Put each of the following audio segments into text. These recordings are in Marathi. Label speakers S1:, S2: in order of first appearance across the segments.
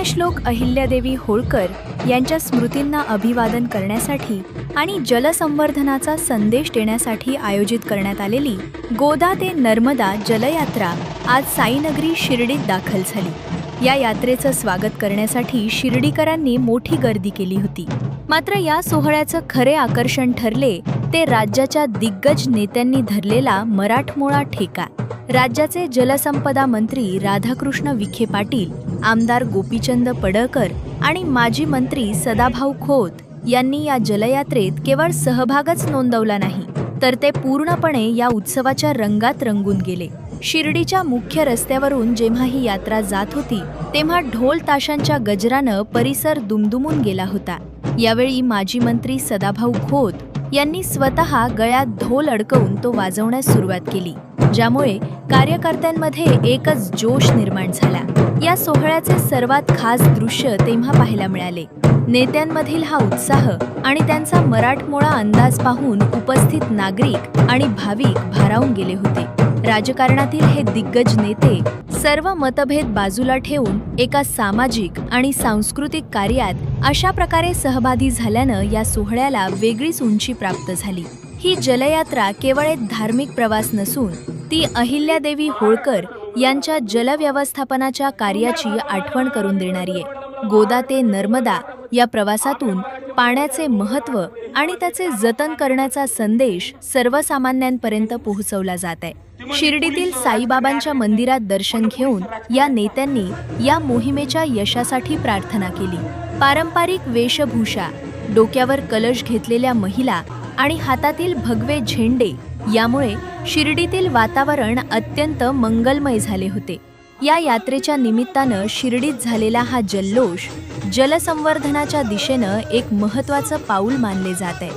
S1: पुण्यश्लोक अहिल्यादेवी होळकर यांच्या स्मृतींना अभिवादन करण्यासाठी आणि जलसंवर्धनाचा संदेश देण्यासाठी आयोजित करण्यात आलेली गोदा ते नर्मदा जलयात्रा आज साईनगरी शिर्डीत दाखल झाली। या यात्रेचं स्वागत करण्यासाठी शिर्डीकरांनी मोठी गर्दी केली होती। मात्र या सोहळ्याचं खरे आकर्षण ठरले ते राज्याच्या दिग्गज नेत्यांनी धरलेला मराठमोळा ठेका। राज्याचे जलसंपदा मंत्री राधाकृष्ण विखे पाटील, आमदार गोपीचंद पडळकर आणि माजी मंत्री सदाभाऊ खोत यांनी या जलयात्रेत केवळ सहभागच नोंदवला नाही, तर ते पूर्णपणे या उत्सवाच्या रंगात रंगून गेले। शिर्डीच्या मुख्य रस्त्यावरून जेव्हा ही यात्रा जात होती तेव्हा ढोल ताशांच्या गजरानं परिसर दुमदुमून गेला होता। यावेळी माजी मंत्री सदाभाऊ खोत यांनी स्वतः गळ्यात ढोल अडकवून तो वाजवण्यास सुरुवात केली, ज्यामुळे कार्यकर्त्यांमध्ये एकच जोश निर्माण झाला। या सोहळ्याचे सर्वात खास दृश्य तेव्हा पाहायला मिळाले। नेत्यांमधील हा उत्साह आणि त्यांचा मराठमोळा अंदाज पाहून उपस्थित नागरिक आणि भाविक भारावून गेले होते। राजकारणातील हे दिग्गज नेते सर्व मतभेद बाजूला ठेवून एका सामाजिक आणि सांस्कृतिक कार्यात अशा प्रकारे सहभागी झाल्यानं या सोहळ्याला वेगळीच उंची प्राप्त झाली। ही जलयात्रा केवळ एक धार्मिक प्रवास नसून ती अहिल्यादेवी होळकर यांच्या जलव्यवस्थापनाच्या कार्याची आठवण करून देणारी आहे। गोदा ते नर्मदा या प्रवासातून पाण्याचे महत्त्व आणि त्याचे जतन करण्याचा संदेश सर्वसामान्यांपर्यंत पोहोचवला जात आहे। शिर्डीतील साईबाबांच्या मंदिरात दर्शन घेऊन या नेत्यांनी या मोहिमेच्या यशासाठी प्रार्थना केली। पारंपरिक वेशभूषा, डोक्यावर कलश घेतलेल्या महिला आणि हातातील भगवे झेंडे यामुळे शिर्डीतील वातावरण अत्यंत मंगलमय झाले होते। या यात्रेच्या निमित्तानं शिर्डीत झालेला हा जल्लोष जलसंवर्धनाच्या दिशेनं एक महत्त्वाचं पाऊल मानले जात आहे।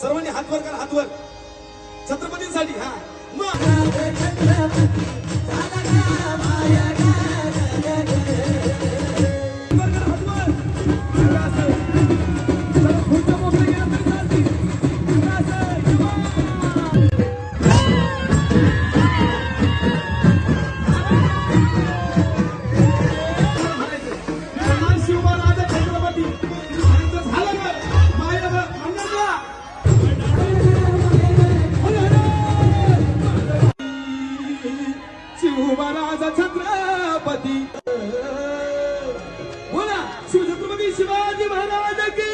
S2: सर्वांनी हात वर करा, हात वर छत्रपतींसाठी। शिवराजा छत्रपती, बोला शिवछत्रपती शिवाजी महाराज की।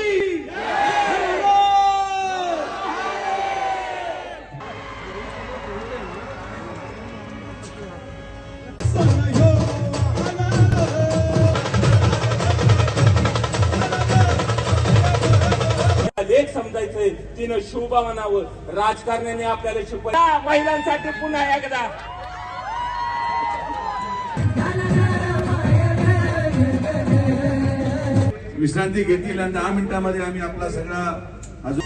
S3: लेख समजायचंय तिनं शोभा म्हणावं। राजकारण्याने आपल्याला शिकवलं। महिलांसाठी पुन्हा एकदा
S2: विश्रांती घेतील आणि 10 मिनिटांमध्ये आम्ही आपला सगळा अजून